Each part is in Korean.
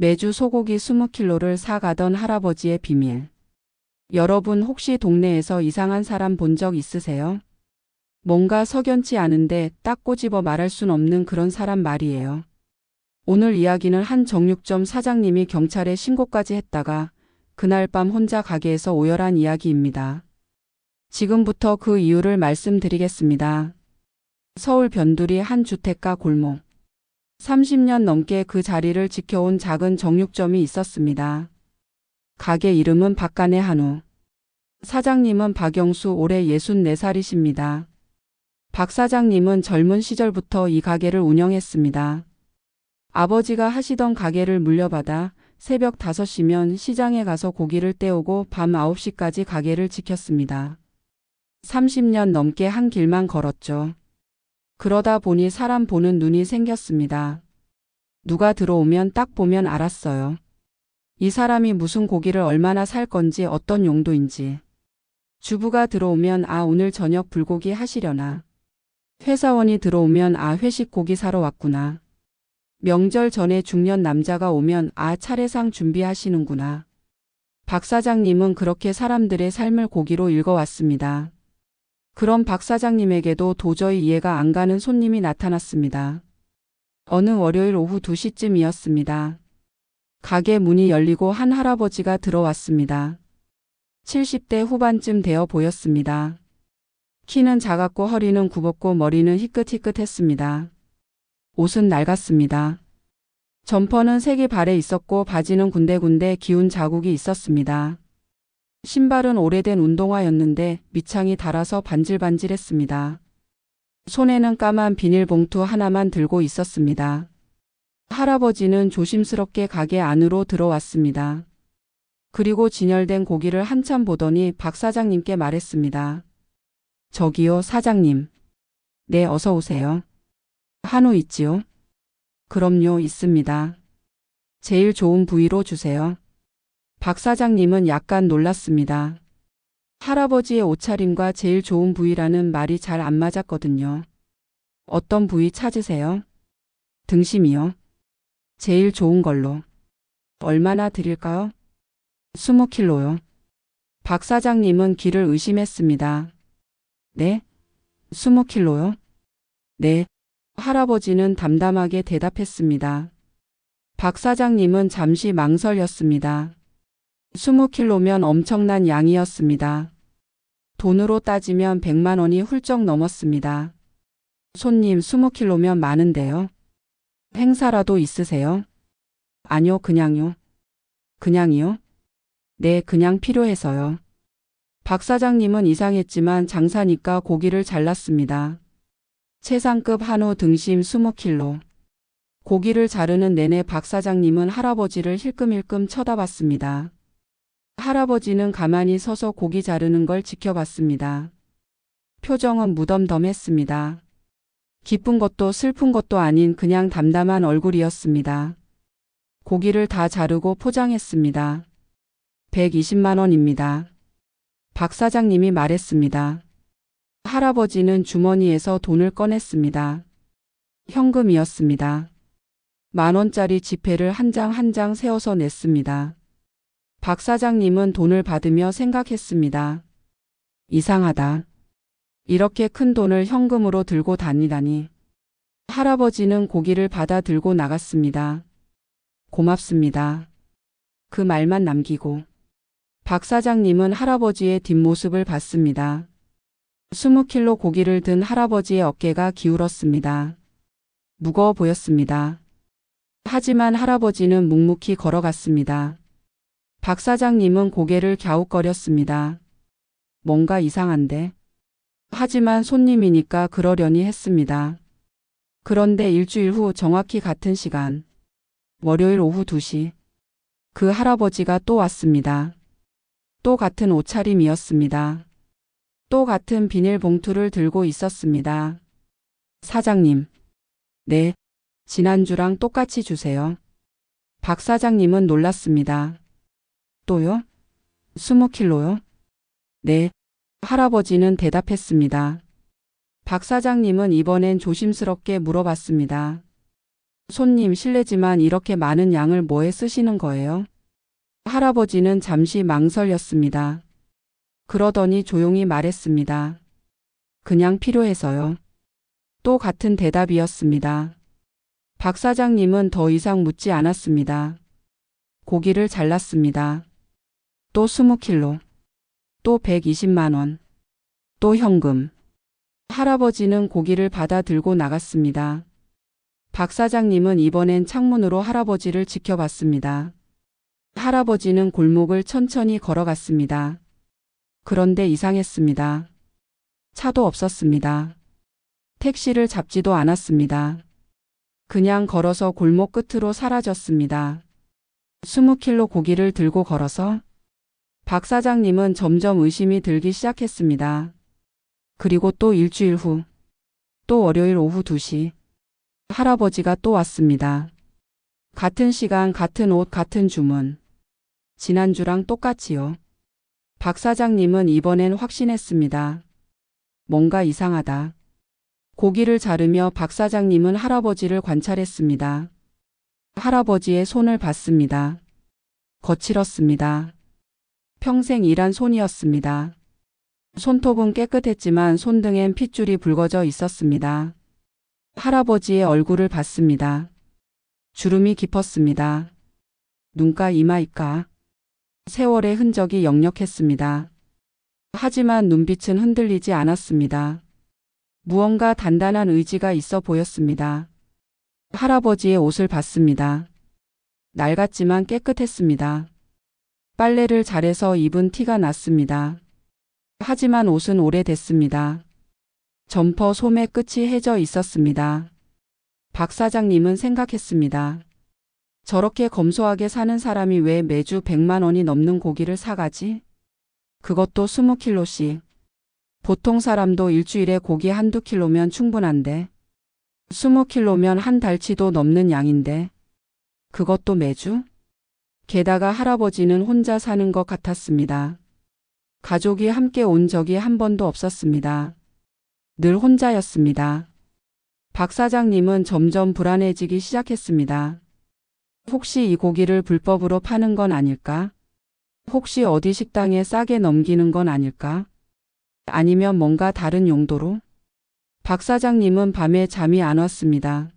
매주 소고기 20kg를 사가던 할아버지의 비밀. 여러분 혹시 동네에서 이상한 사람 본 적 있으세요? 뭔가 석연치 않은데 딱 꼬집어 말할 순 없는 그런 사람 말이에요. 오늘 이야기는 한 정육점 사장님이 경찰에 신고까지 했다가 그날 밤 혼자 가게에서 오열한 이야기입니다. 지금부터 그 이유를 말씀드리겠습니다. 서울 변두리 한 주택가 골목. 30년 넘게 그 자리를 지켜온 작은 정육점이 있었습니다. 가게 이름은 박간의 한우. 사장님은 박영수, 올해 64살이십니다. 박 사장님은 젊은 시절부터 이 가게를 운영했습니다. 아버지가 하시던 가게를 물려받아 새벽 5시면 시장에 가서 고기를 떼오고 밤 9시까지 가게를 지켰습니다. 30년 넘게 한 길만 걸었죠. 그러다 보니 사람 보는 눈이 생겼습니다. 누가 들어오면 딱 보면 알았어요. 이 사람이 무슨 고기를 얼마나 살 건지 어떤 용도인지. 주부가 들어오면 오늘 저녁 불고기 하시려나. 회사원이 들어오면 회식 고기 사러 왔구나. 명절 전에 중년 남자가 오면 차례상 준비하시는구나. 박 사장님은 그렇게 사람들의 삶을 고기로 읽어왔습니다. 그럼 박 사장님에게도 도저히 이해가 안 가는 손님이 나타났습니다. 어느 월요일 오후 2시쯤이었습니다. 가게 문이 열리고 한 할아버지가 들어왔습니다. 70대 후반쯤 되어 보였습니다. 키는 작았고 허리는 굽었고 머리는 희끗희끗했습니다. 옷은 낡았습니다. 점퍼는 색이 발에 있었고 바지는 군데군데 기운 자국이 있었습니다. 신발은 오래된 운동화였는데 밑창이 닳아서 반질반질했습니다. 손에는 까만 비닐봉투 하나만 들고 있었습니다. 할아버지는 조심스럽게 가게 안으로 들어왔습니다. 그리고 진열된 고기를 한참 보더니 박 사장님께 말했습니다. 저기요, 사장님. 네, 어서 오세요. 한우 있지요? 그럼요, 있습니다. 제일 좋은 부위로 주세요. 박 사장님은 약간 놀랐습니다. 할아버지의 옷차림과 제일 좋은 부위라는 말이 잘 안 맞았거든요. 어떤 부위 찾으세요? 등심이요. 제일 좋은 걸로. 얼마나 드릴까요? 20kg요. 박 사장님은 귀를 의심했습니다. 네? 20kg요? 네. 할아버지는 담담하게 대답했습니다. 박 사장님은 잠시 망설였습니다. 20kg면 엄청난 양이었습니다. 돈으로 따지면 100만 원이 훌쩍 넘었습니다. 손님 20kg면 많은데요. 행사라도 있으세요? 아니요, 그냥요. 그냥이요? 네, 그냥 필요해서요. 박 사장님은 이상했지만 장사니까 고기를 잘랐습니다. 최상급 한우 등심 20kg. 고기를 자르는 내내 박 사장님은 할아버지를 힐끔힐끔 쳐다봤습니다. 할아버지는 가만히 서서 고기 자르는 걸 지켜봤습니다. 표정은 무덤덤했습니다. 기쁜 것도 슬픈 것도 아닌 그냥 담담한 얼굴이었습니다. 고기를 다 자르고 포장했습니다. 120만 원입니다. 박 사장님이 말했습니다. 할아버지는 주머니에서 돈을 꺼냈습니다. 현금이었습니다. 10,000원짜리 지폐를 한 장 한 장 세어서 냈습니다. 박 사장님은 돈을 받으며 생각했습니다. 이상하다. 이렇게 큰 돈을 현금으로 들고 다니다니. 할아버지는 고기를 받아 들고 나갔습니다. 고맙습니다. 그 말만 남기고. 박 사장님은 할아버지의 뒷모습을 봤습니다. 20kg 고기를 든 할아버지의 어깨가 기울었습니다. 무거워 보였습니다. 하지만 할아버지는 묵묵히 걸어갔습니다. 박 사장님은 고개를 갸웃거렸습니다. 뭔가 이상한데. 하지만 손님이니까 그러려니 했습니다. 그런데 일주일 후 정확히 같은 시간. 월요일 오후 2시. 그 할아버지가 또 왔습니다. 또 같은 옷차림이었습니다. 또 같은 비닐봉투를 들고 있었습니다. 사장님. 네. 지난주랑 똑같이 주세요. 박 사장님은 놀랐습니다. 또요? 20kg요? 네. 할아버지는 대답했습니다. 박 사장님은 이번엔 조심스럽게 물어봤습니다. 손님 실례지만 이렇게 많은 양을 뭐에 쓰시는 거예요? 할아버지는 잠시 망설였습니다. 그러더니 조용히 말했습니다. 그냥 필요해서요. 또 같은 대답이었습니다. 박 사장님은 더 이상 묻지 않았습니다. 고기를 잘랐습니다. 또 20kg, 또 120만 원, 또 현금. 할아버지는 고기를 받아 들고 나갔습니다. 박 사장님은 이번엔 창문으로 할아버지를 지켜봤습니다. 할아버지는 골목을 천천히 걸어갔습니다. 그런데 이상했습니다. 차도 없었습니다. 택시를 잡지도 않았습니다. 그냥 걸어서 골목 끝으로 사라졌습니다. 20kg 고기를 들고 걸어서 박 사장님은 점점 의심이 들기 시작했습니다. 그리고 또 일주일 후, 또 월요일 오후 2시, 할아버지가 또 왔습니다. 같은 시간, 같은 옷, 같은 주문. 지난주랑 똑같이요. 박 사장님은 이번엔 확신했습니다. 뭔가 이상하다. 고기를 자르며 박 사장님은 할아버지를 관찰했습니다. 할아버지의 손을 봤습니다. 거칠었습니다. 평생 일한 손이었습니다. 손톱은 깨끗했지만 손등엔 핏줄이 붉어져 있었습니다. 할아버지의 얼굴을 봤습니다. 주름이 깊었습니다. 눈가 이마입가. 세월의 흔적이 역력했습니다. 하지만 눈빛은 흔들리지 않았습니다. 무언가 단단한 의지가 있어 보였습니다. 할아버지의 옷을 봤습니다. 낡았지만 깨끗했습니다. 빨래를 잘해서 입은 티가 났습니다. 하지만 옷은 오래됐습니다. 점퍼 소매 끝이 해져 있었습니다. 박 사장님은 생각했습니다. 저렇게 검소하게 사는 사람이 왜 매주 100만 원이 넘는 고기를 사가지? 그것도 20kg씩. 보통 사람도 일주일에 고기 한두 킬로면 충분한데 20kg면 한 달치도 넘는 양인데 그것도 매주? 게다가 할아버지는 혼자 사는 것 같았습니다. 가족이 함께 온 적이 한 번도 없었습니다. 늘 혼자였습니다. 박 사장님은 점점 불안해지기 시작했습니다. 혹시 이 고기를 불법으로 파는 건 아닐까? 혹시 어디 식당에 싸게 넘기는 건 아닐까? 아니면 뭔가 다른 용도로? 박 사장님은 밤에 잠이 안 왔습니다.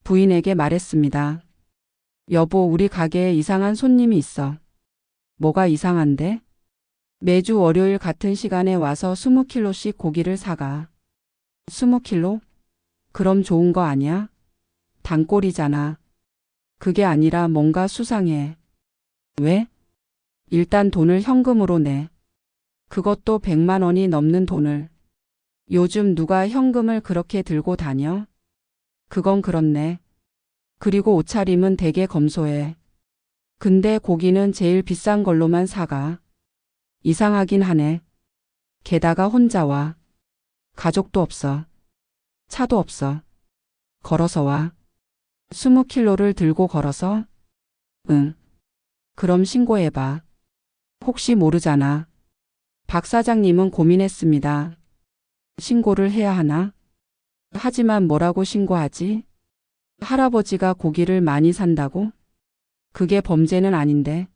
부인에게 말했습니다. 여보, 우리 가게에 이상한 손님이 있어. 뭐가 이상한데? 매주 월요일 같은 시간에 와서 20kg씩 고기를 사가. 20kg? 그럼 좋은 거 아니야? 단골이잖아. 그게 아니라 뭔가 수상해. 왜? 일단 돈을 현금으로 내. 그것도 100만 원이 넘는 돈을. 요즘 누가 현금을 그렇게 들고 다녀? 그건 그렇네. 그리고 옷차림은 되게 검소해. 근데 고기는 제일 비싼 걸로만 사가. 이상하긴 하네. 게다가 혼자 와. 가족도 없어. 차도 없어. 걸어서 와. 20kg를 들고 걸어서? 응. 그럼 신고해봐. 혹시 모르잖아. 박 사장님은 고민했습니다. 신고를 해야 하나? 하지만 뭐라고 신고하지? 할아버지가 고기를 많이 산다고? 그게 범죄는 아닌데.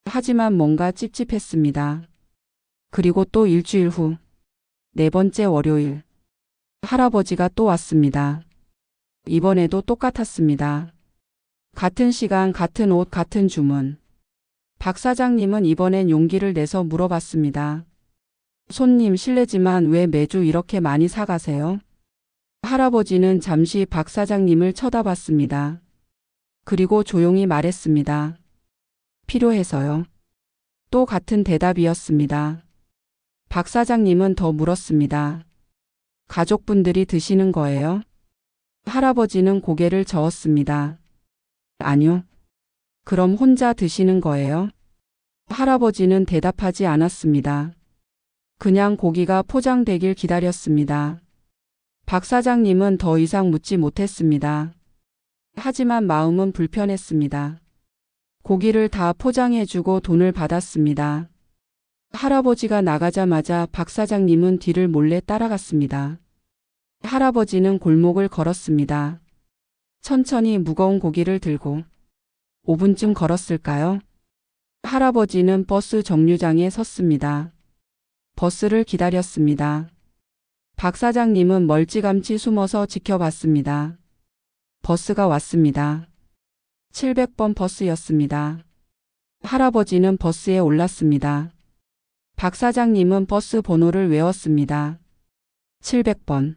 하지만 뭔가 찝찝했습니다. 그리고 또 일주일 후, 4번째 월요일. 할아버지가 또 왔습니다. 이번에도 똑같았습니다. 같은 시간, 같은 옷, 같은 주문. 박 사장님은 이번엔 용기를 내서 물어봤습니다. 손님 실례지만 왜 매주 이렇게 많이 사가세요? 할아버지는 잠시 박 사장님을 쳐다봤습니다. 그리고 조용히 말했습니다. 필요해서요. 또 같은 대답이었습니다. 박 사장님은 더 물었습니다. 가족분들이 드시는 거예요? 할아버지는 고개를 저었습니다. 아니요. 그럼 혼자 드시는 거예요? 할아버지는 대답하지 않았습니다. 그냥 고기가 포장되길 기다렸습니다. 박 사장님은 더 이상 묻지 못했습니다. 하지만 마음은 불편했습니다. 고기를 다 포장해주고 돈을 받았습니다. 할아버지가 나가자마자 박 사장님은 뒤를 몰래 따라갔습니다. 할아버지는 골목을 걸었습니다. 천천히 무거운 고기를 들고 5분쯤 걸었을까요? 할아버지는 버스 정류장에 섰습니다. 버스를 기다렸습니다. 박 사장님은 멀찌감치 숨어서 지켜봤습니다. 버스가 왔습니다. 700번 버스였습니다. 할아버지는 버스에 올랐습니다. 박 사장님은 버스 번호를 외웠습니다. 700번.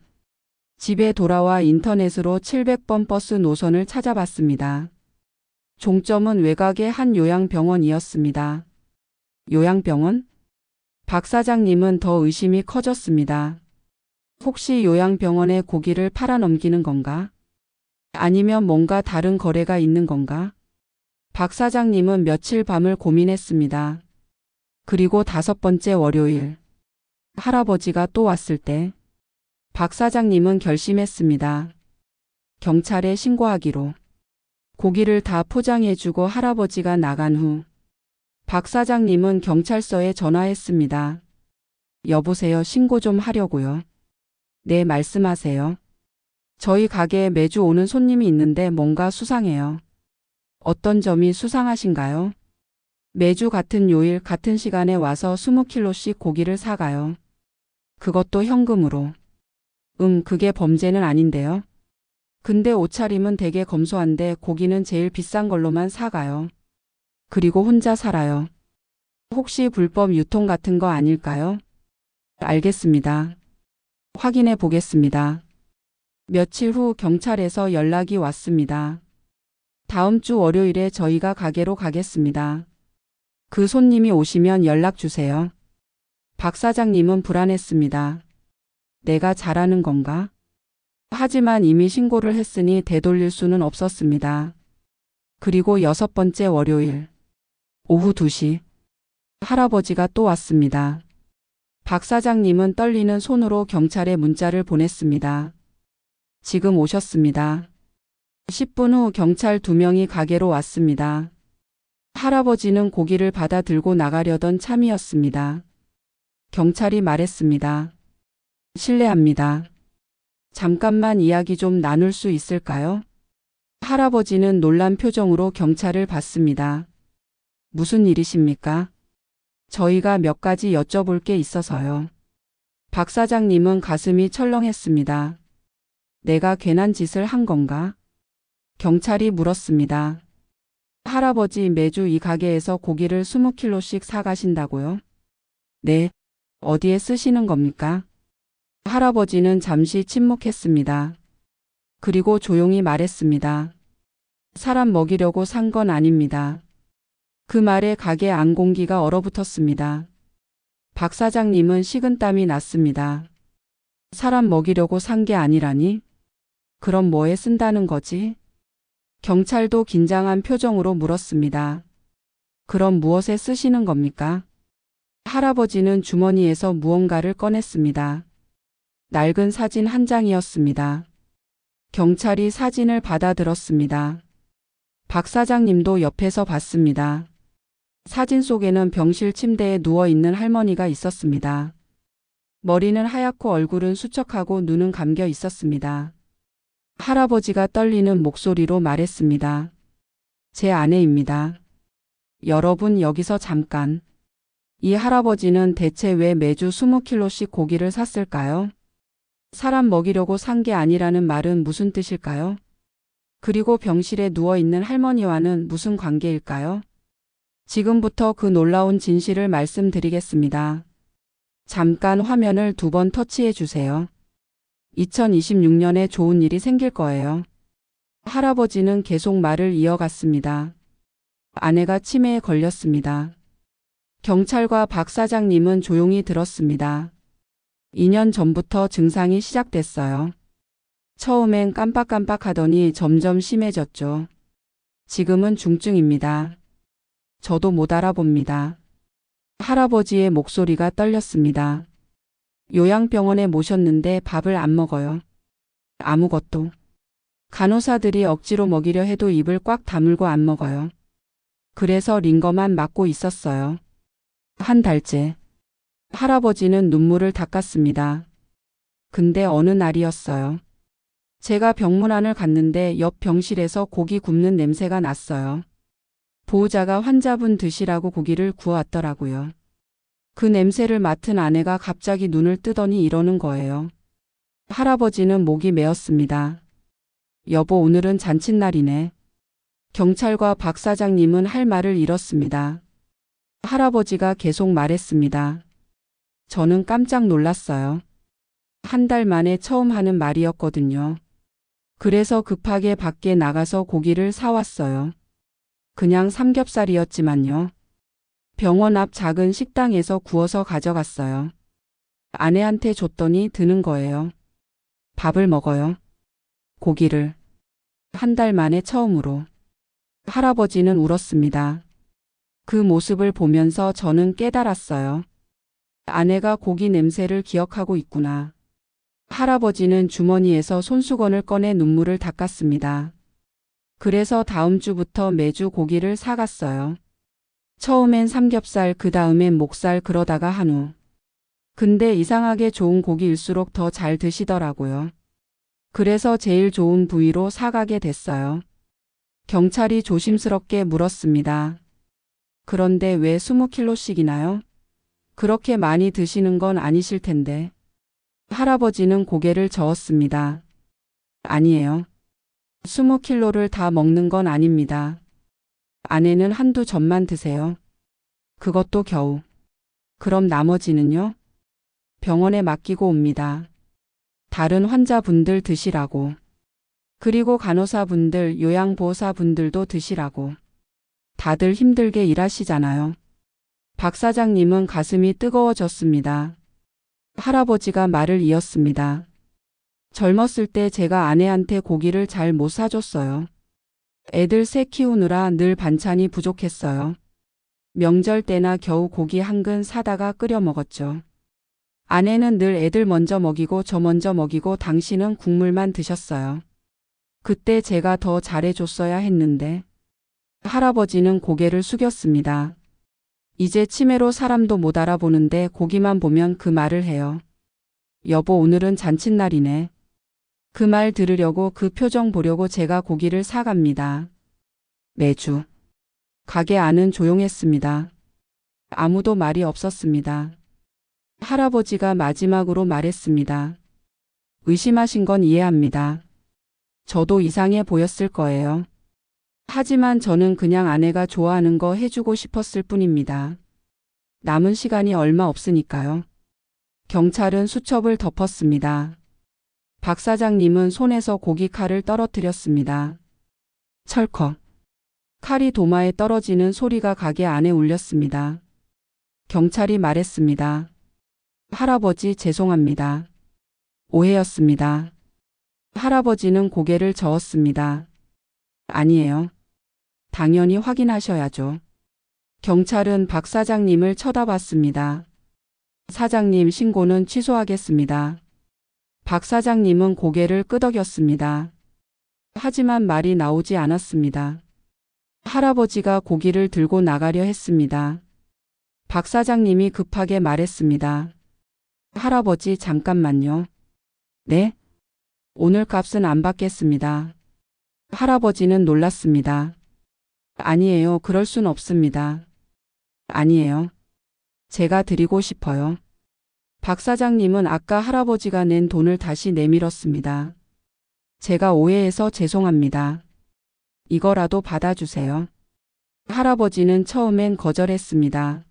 집에 돌아와 인터넷으로 700번 버스 노선을 찾아봤습니다. 종점은 외곽의 한 요양병원이었습니다. 요양병원? 박 사장님은 더 의심이 커졌습니다. 혹시 요양병원에 고기를 팔아넘기는 건가? 아니면 뭔가 다른 거래가 있는 건가? 박 사장님은 며칠 밤을 고민했습니다. 그리고 5번째 월요일, 할아버지가 또 왔을 때 박 사장님은 결심했습니다. 경찰에 신고하기로. 고기를 다 포장해주고 할아버지가 나간 후 박 사장님은 경찰서에 전화했습니다. 여보세요, 신고 좀 하려고요. 네, 말씀하세요. 저희 가게에 매주 오는 손님이 있는데 뭔가 수상해요. 어떤 점이 수상하신가요? 매주 같은 요일 같은 시간에 와서 20kg씩 고기를 사가요. 그것도 현금으로. 그게 범죄는 아닌데요. 근데 옷차림은 되게 검소한데 고기는 제일 비싼 걸로만 사가요. 그리고 혼자 살아요. 혹시 불법 유통 같은 거 아닐까요? 알겠습니다. 확인해 보겠습니다. 며칠 후 경찰에서 연락이 왔습니다. 다음 주 월요일에 저희가 가게로 가겠습니다. 그 손님이 오시면 연락 주세요. 박 사장님은 불안했습니다. 내가 잘하는 건가? 하지만 이미 신고를 했으니 되돌릴 수는 없었습니다. 그리고 6번째 월요일, 오후 2시, 할아버지가 또 왔습니다. 박 사장님은 떨리는 손으로 경찰에 문자를 보냈습니다. 지금 오셨습니다. 10분 후 경찰 2명이 가게로 왔습니다. 할아버지는 고기를 받아 들고 나가려던 참이었습니다. 경찰이 말했습니다. 실례합니다. 잠깐만 이야기 좀 나눌 수 있을까요? 할아버지는 놀란 표정으로 경찰을 봤습니다. 무슨 일이십니까? 저희가 몇 가지 여쭤볼 게 있어서요. 박 사장님은 가슴이 철렁했습니다. 내가 괜한 짓을 한 건가? 경찰이 물었습니다. 할아버지, 매주 이 가게에서 고기를 20kg씩 사가신다고요? 네. 어디에 쓰시는 겁니까? 할아버지는 잠시 침묵했습니다. 그리고 조용히 말했습니다. 사람 먹이려고 산 건 아닙니다. 그 말에 가게 안 공기가 얼어붙었습니다. 박 사장님은 식은땀이 났습니다. 사람 먹이려고 산 게 아니라니? 그럼 뭐에 쓴다는 거지? 경찰도 긴장한 표정으로 물었습니다. 그럼 무엇에 쓰시는 겁니까? 할아버지는 주머니에서 무언가를 꺼냈습니다. 낡은 사진 한 장이었습니다. 경찰이 사진을 받아들었습니다. 박 사장님도 옆에서 봤습니다. 사진 속에는 병실 침대에 누워있는 할머니가 있었습니다. 머리는 하얗고 얼굴은 수척하고 눈은 감겨 있었습니다. 할아버지가 떨리는 목소리로 말했습니다. 제 아내입니다. 여러분, 여기서 잠깐. 이 할아버지는 대체 왜 매주 20kg씩 고기를 샀을까요? 사람 먹이려고 산 게 아니라는 말은 무슨 뜻일까요? 그리고 병실에 누워있는 할머니와는 무슨 관계일까요? 지금부터 그 놀라운 진실을 말씀드리겠습니다. 잠깐 화면을 2번 터치해 주세요. 2026년에 좋은 일이 생길 거예요. 할아버지는 계속 말을 이어갔습니다. 아내가 치매에 걸렸습니다. 경찰과 박 사장님은 조용히 들었습니다. 2년 전부터 증상이 시작됐어요. 처음엔 깜빡깜빡하더니 점점 심해졌죠. 지금은 중증입니다. 저도 못 알아봅니다. 할아버지의 목소리가 떨렸습니다. 요양병원에 모셨는데 밥을 안 먹어요. 아무것도. 간호사들이 억지로 먹이려 해도 입을 꽉 다물고 안 먹어요. 그래서 링거만 맞고 있었어요. 한 달째. 할아버지는 눈물을 닦았습니다. 근데 어느 날이었어요. 제가 병문안을 갔는데 옆 병실에서 고기 굽는 냄새가 났어요. 보호자가 환자분 드시라고 고기를 구워왔더라고요. 그 냄새를 맡은 아내가 갑자기 눈을 뜨더니 이러는 거예요. 할아버지는 목이 메었습니다. 여보, 오늘은 잔칫날이네. 경찰과 박 사장님은 할 말을 잃었습니다. 할아버지가 계속 말했습니다. 저는 깜짝 놀랐어요. 한 달 만에 처음 하는 말이었거든요. 그래서 급하게 밖에 나가서 고기를 사왔어요. 그냥 삼겹살이었지만요. 병원 앞 작은 식당에서 구워서 가져갔어요. 아내한테 줬더니 드는 거예요. 밥을 먹어요. 고기를. 한 달 만에 처음으로. 할아버지는 울었습니다. 그 모습을 보면서 저는 깨달았어요. 아내가 고기 냄새를 기억하고 있구나. 할아버지는 주머니에서 손수건을 꺼내 눈물을 닦았습니다. 그래서 다음 주부터 매주 고기를 사갔어요. 처음엔 삼겹살, 그 다음엔 목살, 그러다가 한우. 근데 이상하게 좋은 고기일수록 더 잘 드시더라고요. 그래서 제일 좋은 부위로 사가게 됐어요. 경찰이 조심스럽게 물었습니다. 그런데 왜 20kg씩이나요? 그렇게 많이 드시는 건 아니실 텐데. 할아버지는 고개를 저었습니다. 아니에요. 20kg를 다 먹는 건 아닙니다. 아내는 한두 점만 드세요. 그것도 겨우. 그럼 나머지는요? 병원에 맡기고 옵니다. 다른 환자분들 드시라고. 그리고 간호사분들, 요양보호사분들도 드시라고. 다들 힘들게 일하시잖아요. 박 사장님은 가슴이 뜨거워졌습니다. 할아버지가 말을 이었습니다. 젊었을 때 제가 아내한테 고기를 잘 못 사줬어요. 애들 셋 키우느라 늘 반찬이 부족했어요. 명절 때나 겨우 고기 한 근 사다가 끓여 먹었죠. 아내는 늘 애들 먼저 먹이고 저 먼저 먹이고 당신은 국물만 드셨어요. 그때 제가 더 잘해줬어야 했는데. 할아버지는 고개를 숙였습니다. 이제 치매로 사람도 못 알아보는데 고기만 보면 그 말을 해요. 여보, 오늘은 잔칫날이네. 그 말 들으려고, 그 표정 보려고 제가 고기를 사갑니다. 매주. 가게 안은 조용했습니다. 아무도 말이 없었습니다. 할아버지가 마지막으로 말했습니다. 의심하신 건 이해합니다. 저도 이상해 보였을 거예요. 하지만 저는 그냥 아내가 좋아하는 거 해주고 싶었을 뿐입니다. 남은 시간이 얼마 없으니까요. 경찰은 수첩을 덮었습니다. 박 사장님은 손에서 고기 칼을 떨어뜨렸습니다. 철컥. 칼이 도마에 떨어지는 소리가 가게 안에 울렸습니다. 경찰이 말했습니다. 할아버지, 죄송합니다. 오해였습니다. 할아버지는 고개를 저었습니다. 아니에요. 당연히 확인하셔야죠. 경찰은 박 사장님을 쳐다봤습니다. 사장님, 신고는 취소하겠습니다. 박 사장님은 고개를 끄덕였습니다. 하지만 말이 나오지 않았습니다. 할아버지가 고기를 들고 나가려 했습니다. 박 사장님이 급하게 말했습니다. 할아버지, 잠깐만요. 네? 오늘 값은 안 받겠습니다. 할아버지는 놀랐습니다. 아니에요. 그럴 순 없습니다. 아니에요. 제가 드리고 싶어요. 박 사장님은 아까 할아버지가 낸 돈을 다시 내밀었습니다. 제가 오해해서 죄송합니다. 이거라도 받아주세요. 할아버지는 처음엔 거절했습니다.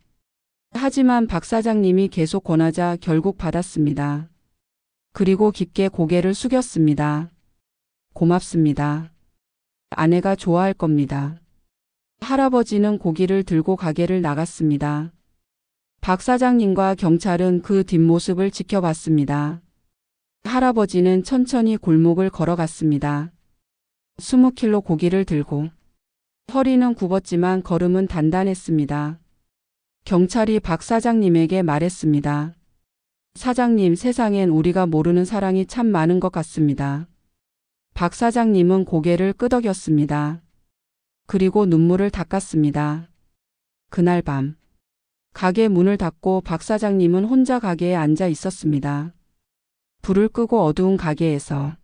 하지만 박 사장님이 계속 권하자 결국 받았습니다. 그리고 깊게 고개를 숙였습니다. 고맙습니다. 아내가 좋아할 겁니다. 할아버지는 고기를 들고 가게를 나갔습니다. 박 사장님과 경찰은 그 뒷모습을 지켜봤습니다. 할아버지는 천천히 골목을 걸어갔습니다. 20kg 고기를 들고. 허리는 굽었지만 걸음은 단단했습니다. 경찰이 박 사장님에게 말했습니다. 사장님, 세상엔 우리가 모르는 사랑이 참 많은 것 같습니다. 박 사장님은 고개를 끄덕였습니다. 그리고 눈물을 닦았습니다. 그날 밤. 가게 문을 닫고 박 사장님은 혼자 가게에 앉아 있었습니다. 불을 끄고 어두운 가게에서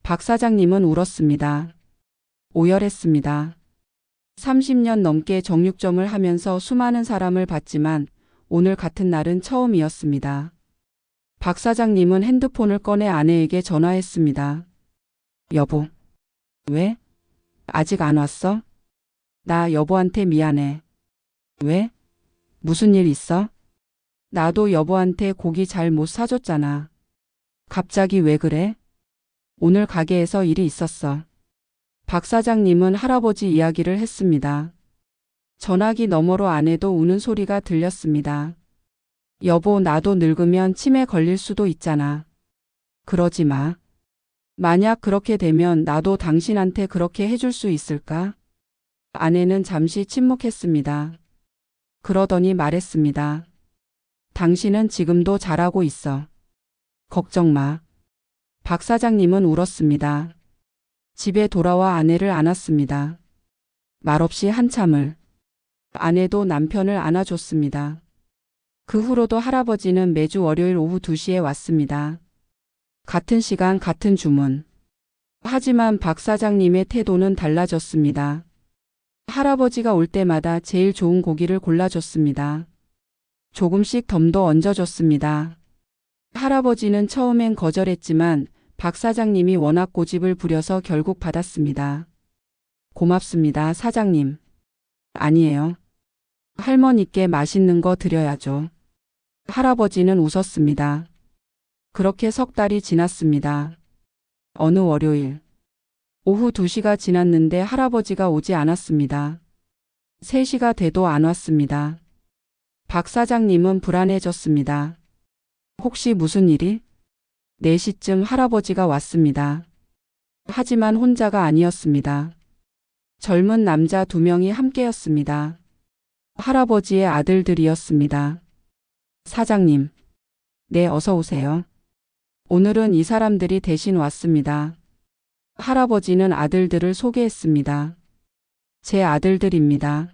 박 사장님은 울었습니다. 오열했습니다. 30년 넘게 정육점을 하면서 수많은 사람을 봤지만 오늘 같은 날은 처음이었습니다. 박 사장님은 핸드폰을 꺼내 아내에게 전화했습니다. 여보. 왜? 아직 안 왔어? 나 여보한테 미안해. 왜? 무슨 일 있어? 나도 여보한테 고기 잘 못 사줬잖아. 갑자기 왜 그래? 오늘 가게에서 일이 있었어. 박 사장님은 할아버지 이야기를 했습니다. 전화기 너머로 아내도 우는 소리가 들렸습니다. 여보, 나도 늙으면 치매 걸릴 수도 있잖아. 그러지 마. 만약 그렇게 되면 나도 당신한테 그렇게 해줄 수 있을까? 아내는 잠시 침묵했습니다. 그러더니 말했습니다. 당신은 지금도 잘하고 있어. 걱정 마. 박 사장님은 울었습니다. 집에 돌아와 아내를 안았습니다. 말없이 한참을. 아내도 남편을 안아줬습니다. 그 후로도 할아버지는 매주 월요일 오후 2시에 왔습니다. 같은 시간 같은 주문. 하지만 박 사장님의 태도는 달라졌습니다. 할아버지가 올 때마다 제일 좋은 고기를 골라줬습니다. 조금씩 덤도 얹어줬습니다. 할아버지는 처음엔 거절했지만 박 사장님이 워낙 고집을 부려서 결국 받았습니다. 고맙습니다, 사장님. 아니에요. 할머니께 맛있는 거 드려야죠. 할아버지는 웃었습니다. 그렇게 석 달이 지났습니다. 어느 월요일. 오후 2시가 지났는데 할아버지가 오지 않았습니다. 3시가 돼도 안 왔습니다. 박 사장님은 불안해졌습니다. 혹시 무슨 일이? 4시쯤 할아버지가 왔습니다. 하지만 혼자가 아니었습니다. 젊은 남자 2명이 함께였습니다. 할아버지의 아들들이었습니다. 사장님. 네, 어서 오세요. 오늘은 이 사람들이 대신 왔습니다. 할아버지는 아들들을 소개했습니다. 제 아들들입니다.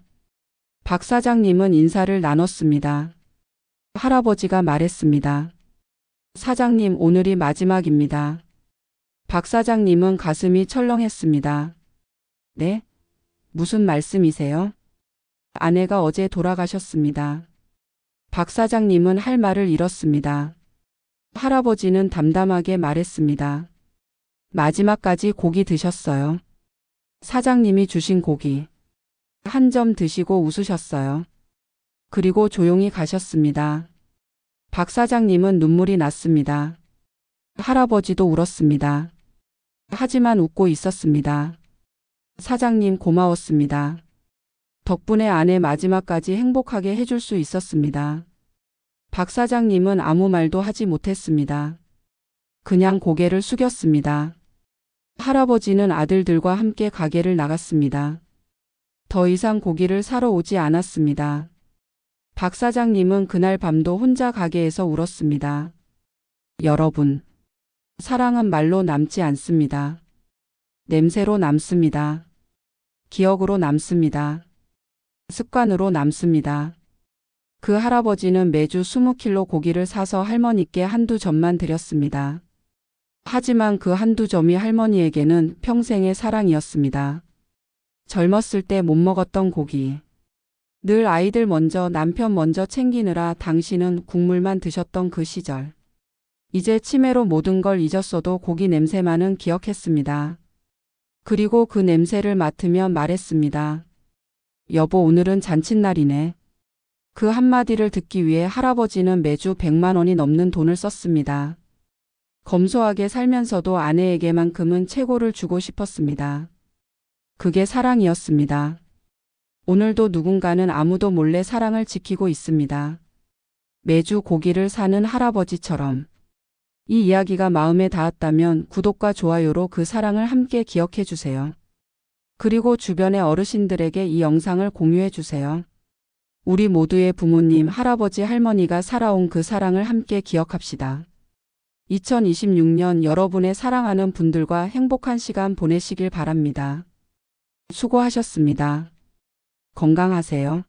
박 사장님은 인사를 나눴습니다. 할아버지가 말했습니다. 사장님, 오늘이 마지막입니다. 박 사장님은 가슴이 철렁했습니다. 네? 무슨 말씀이세요? 아내가 어제 돌아가셨습니다. 박 사장님은 할 말을 잃었습니다. 할아버지는 담담하게 말했습니다. 마지막까지 고기 드셨어요. 사장님이 주신 고기. 한 점 드시고 웃으셨어요. 그리고 조용히 가셨습니다. 박 사장님은 눈물이 났습니다. 할아버지도 울었습니다. 하지만 웃고 있었습니다. 사장님, 고마웠습니다. 덕분에 아내 마지막까지 행복하게 해줄 수 있었습니다. 박 사장님은 아무 말도 하지 못했습니다. 그냥 고개를 숙였습니다. 할아버지는 아들들과 함께 가게를 나갔습니다. 더 이상 고기를 사러 오지 않았습니다. 박 사장님은 그날 밤도 혼자 가게에서 울었습니다. 여러분, 사랑은 말로 남지 않습니다. 냄새로 남습니다. 기억으로 남습니다. 습관으로 남습니다. 그 할아버지는 매주 20kg 고기를 사서 할머니께 한두 점만 드렸습니다. 하지만 그 한두 점이 할머니에게는 평생의 사랑이었습니다. 젊었을 때 못 먹었던 고기. 늘 아이들 먼저 남편 먼저 챙기느라 당신은 국물만 드셨던 그 시절. 이제 치매로 모든 걸 잊었어도 고기 냄새만은 기억했습니다. 그리고 그 냄새를 맡으며 말했습니다. 여보, 오늘은 잔칫날이네. 그 한마디를 듣기 위해 할아버지는 매주 100만 원이 넘는 돈을 썼습니다. 검소하게 살면서도 아내에게만큼은 최고를 주고 싶었습니다. 그게 사랑이었습니다. 오늘도 누군가는 아무도 몰래 사랑을 지키고 있습니다. 매주 고기를 사는 할아버지처럼. 이 이야기가 마음에 닿았다면 구독과 좋아요로 그 사랑을 함께 기억해 주세요. 그리고 주변의 어르신들에게 이 영상을 공유해 주세요. 우리 모두의 부모님, 할아버지, 할머니가 살아온 그 사랑을 함께 기억합시다. 2026년 여러분의 사랑하는 분들과 행복한 시간 보내시길 바랍니다. 수고하셨습니다. 건강하세요.